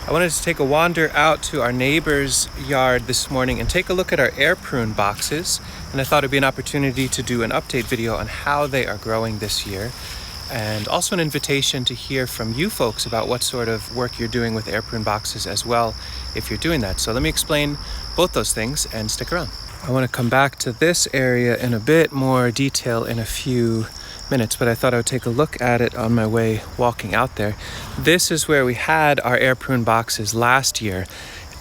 I wanted to take a wander out to our neighbor's yard this morning and take a look at our air prune boxes. And I thought it'd be an opportunity to do an update video on how they are growing this year. And also an invitation to hear from you folks about what sort of work you're doing with air prune boxes as well, if you're doing that. So let me explain both those things and stick around. I want to come back to this area in a bit more detail in a few minutes, but I thought I would take a look at it on my way walking out there. This is where we had our air prune boxes last year,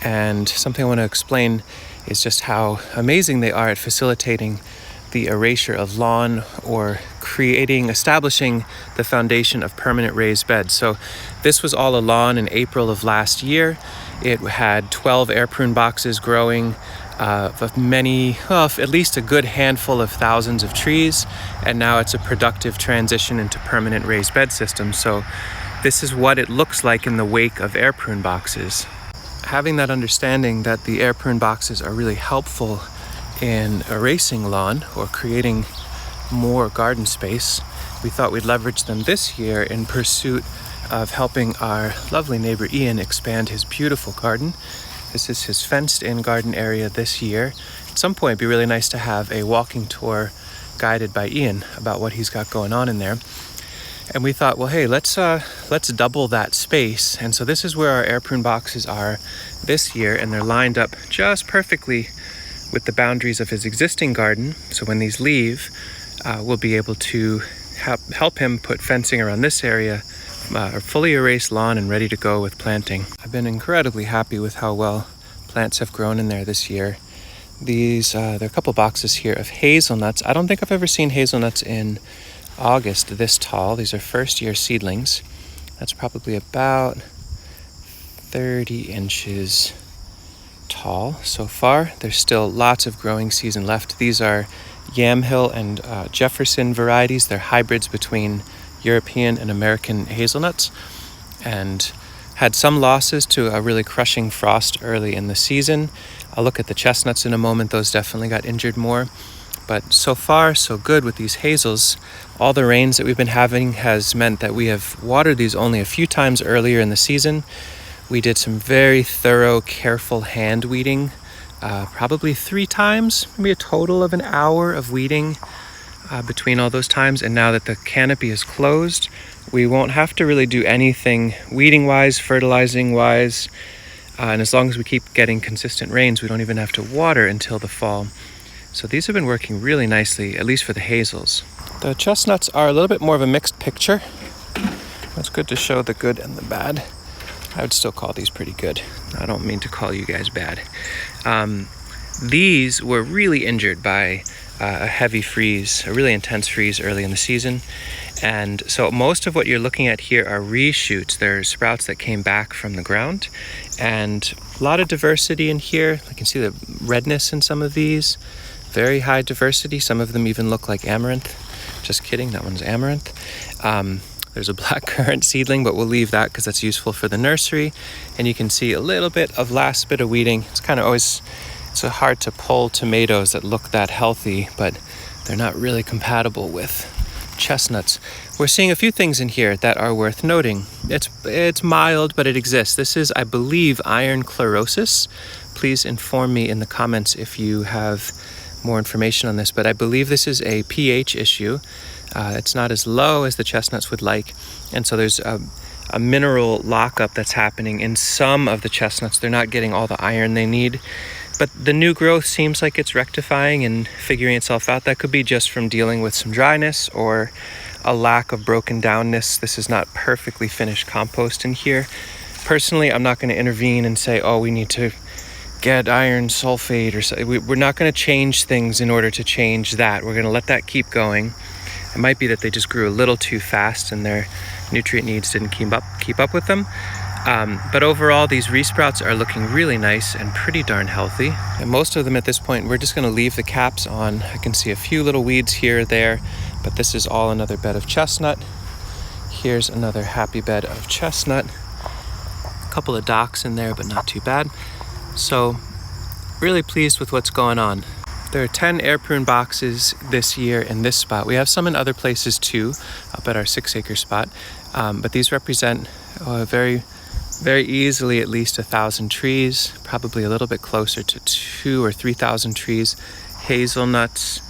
and something I want to explain is just how amazing they are at facilitating the erasure of lawn or establishing the foundation of permanent raised beds. So this was all a lawn in April of last year. It had 12 air prune boxes growing of many, at least a good handful of thousands of trees, and now it's a productive transition into permanent raised bed systems. So this is what it looks like in the wake of air prune boxes. Having that understanding that the air prune boxes are really helpful in erasing lawn or creating more garden space, we thought we'd leverage them this year in pursuit of helping our lovely neighbor Ian expand his beautiful garden. This is his fenced-in garden area this year. At some point, it'd be really nice to have a walking tour guided by Ian about what he's got going on in there. And we thought, well, hey, let's double that space. And so this is where our air prune boxes are this year, and they're lined up just perfectly with the boundaries of his existing garden. So when these leave, we'll be able to help him put fencing around this area, a fully erased lawn and ready to go with planting. I've been incredibly happy with how well plants have grown in there this year. There are a couple boxes here of hazelnuts. I don't think I've ever seen hazelnuts in August this tall. These are first year seedlings. That's probably about 30 inches tall so far. There's still lots of growing season left. These are Yamhill and Jefferson varieties. They're hybrids between European and American hazelnuts, and had some losses to a really crushing frost early in the season. I'll look at the chestnuts in a moment. Those definitely got injured more, but so far so good with these hazels. All the rains that we've been having has meant that we have watered these only a few times earlier in the season. We did some very thorough, careful hand weeding, probably 3 times, maybe a total of an hour of weeding between all those times. And now that the canopy is closed, we won't have to really do anything weeding wise, fertilizing wise, and as long as we keep getting consistent rains, we don't even have to water until the fall. So these have been working really nicely, at least for the hazels. The chestnuts are a little bit more of a mixed picture. It's good to show the good and the bad. I would still call these pretty good. I don't mean to call you guys bad. These were really injured by a heavy freeze, a really intense freeze early in the season. And so most of what you're looking at here are reshoots. They're sprouts that came back from the ground, and a lot of diversity in here. I can see the redness in some of these. Very high diversity. Some of them even look like amaranth. Just kidding, that one's amaranth. There's a blackcurrant seedling, but we'll leave that because that's useful for the nursery. And you can see a little bit of last bit of weeding. It's kind of always, it's hard to pull tomatoes that look that healthy, but they're not really compatible with chestnuts. We're seeing a few things in here that are worth noting. It's mild, but it exists. This is, I believe, iron chlorosis. Please inform me in the comments if you have more information on this, but I believe this is a pH issue. It's not as low as the chestnuts would like, and so there's a mineral lockup that's happening in some of the chestnuts. They're not getting all the iron they need, but the new growth seems like it's rectifying and figuring itself out. That could be just from dealing with some dryness or a lack of broken downness. This is not perfectly finished compost in here. Personally, I'm not going to intervene and say, oh, we need to get iron sulfate or so. We're not going to change things in order to change that. We're going to let that keep going. It might be that they just grew a little too fast and their nutrient needs didn't keep up with them. But overall, these resprouts are looking really nice and pretty darn healthy. And most of them at this point, we're just going to leave the caps on. I can see a few little weeds here or there, but this is all another bed of chestnut. Here's another happy bed of chestnut. A couple of docks in there, but not too bad. So really pleased with what's going on. There are 10 air prune boxes this year in this spot. We have some in other places too, up at our 6-acre spot, but these represent a very Very easily at least 1,000 trees, probably a little bit closer to 2,000 or 3,000 trees, hazelnuts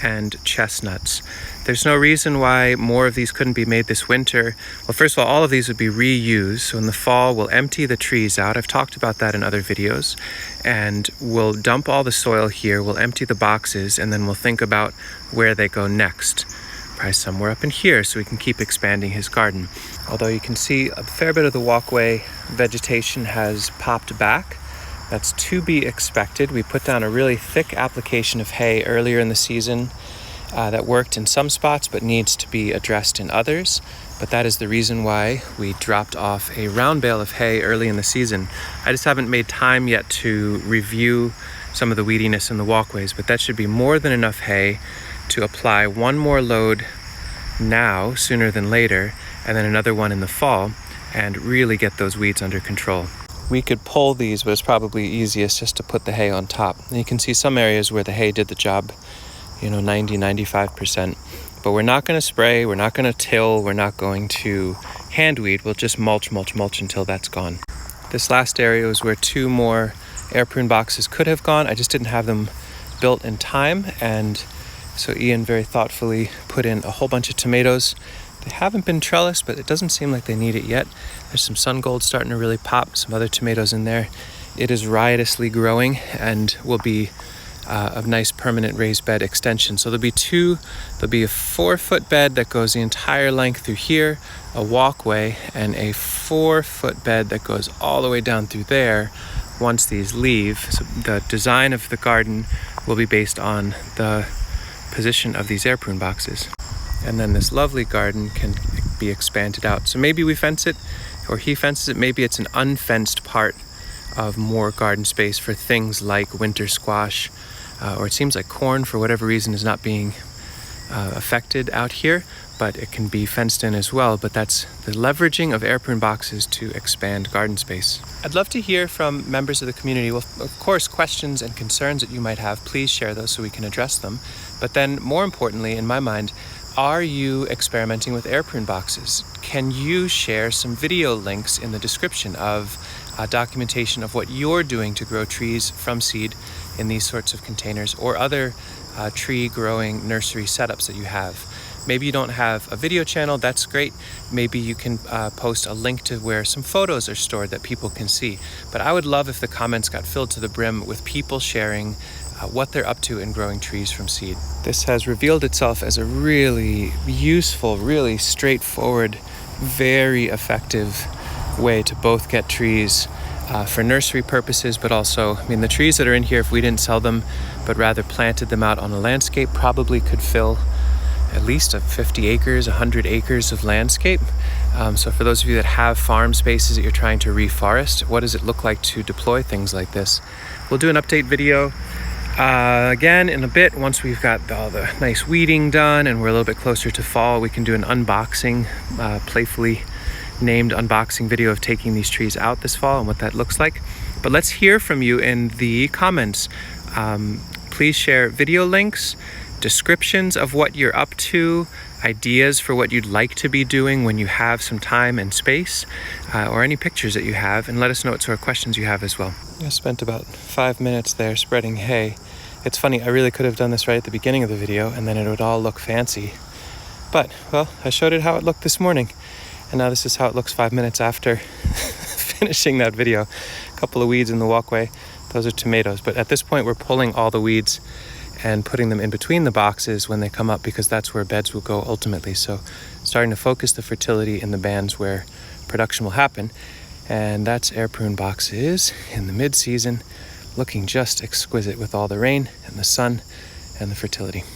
and chestnuts. There's no reason why more of these couldn't be made this winter. Well, first of all of these would be reused. So in the fall, we'll empty the trees out. I've talked about that in other videos. And we'll dump all the soil here. We'll empty the boxes, and then we'll think about where they go next. Probably somewhere up in here so we can keep expanding his garden. Although you can see a fair bit of the walkway vegetation has popped back. That's to be expected. We put down a really thick application of hay earlier in the season that worked in some spots but needs to be addressed in others. But that is the reason why we dropped off a round bale of hay early in the season. I just haven't made time yet to review some of the weediness in the walkways, but that should be more than enough hay to apply one more load now, sooner than later, and then another one in the fall, and really get those weeds under control. We could pull these, but it's probably easiest just to put the hay on top. And you can see some areas where the hay did the job, 90-95%. But we're not going to spray, we're not going to till, we're not going to hand weed. We'll just mulch until that's gone. This last area was where 2 more air prune boxes could have gone. I just didn't have them built in time, and so Ian very thoughtfully put in a whole bunch of tomatoes. They haven't been trellised, but it doesn't seem like they need it yet. There's some sun gold starting to really pop, some other tomatoes in there. It is riotously growing and will be a nice permanent raised bed extension. So there'll be a 4-foot bed that goes the entire length through here, a walkway, and a 4-foot bed that goes all the way down through there once these leave. So the design of the garden will be based on the position of these air prune boxes. And then this lovely garden can be expanded out. So maybe we fence it, or he fences it. Maybe it's an unfenced part of more garden space for things like winter squash, or it seems like corn, for whatever reason, is not being affected out here, but it can be fenced in as well. But that's the leveraging of air prune boxes to expand garden space. I'd love to hear from members of the community. Well, of course, questions and concerns that you might have, please share those so we can address them. But then more importantly, in my mind, are you experimenting with air prune boxes? Can you share some video links in the description of documentation of what you're doing to grow trees from seed in these sorts of containers, or other tree growing nursery setups that you have? Maybe you don't have a video channel, that's great. Maybe you can post a link to where some photos are stored that people can see. But I would love if the comments got filled to the brim with people sharing what they're up to in growing trees from seed. This has revealed itself as a really useful, really straightforward, very effective way to both get trees for nursery purposes, but also, the trees that are in here, if we didn't sell them, but rather planted them out on a landscape, probably could fill at least 50 acres, 100 acres of landscape. So for those of you that have farm spaces that you're trying to reforest, what does it look like to deploy things like this? We'll do an update video again in a bit. Once we've got all the nice weeding done and we're a little bit closer to fall, we can do an unboxing, playfully named unboxing video of taking these trees out this fall and what that looks like. But let's hear from you in the comments. Please share video links, descriptions of what you're up to, ideas for what you'd like to be doing when you have some time and space, or any pictures that you have, and let us know what sort of questions you have as well. I spent about 5 minutes there spreading hay. It's funny, I really could have done this right at the beginning of the video and then it would all look fancy. But, well, I showed it how it looked this morning, and now this is how it looks 5 minutes after finishing that video. A couple of weeds in the walkway, those are tomatoes, but at this point we're pulling all the weeds and putting them in between the boxes when they come up, because that's where beds will go ultimately. So starting to focus the fertility in the bands where production will happen. And that's air prune boxes in the mid-season, looking just exquisite with all the rain and the sun and the fertility.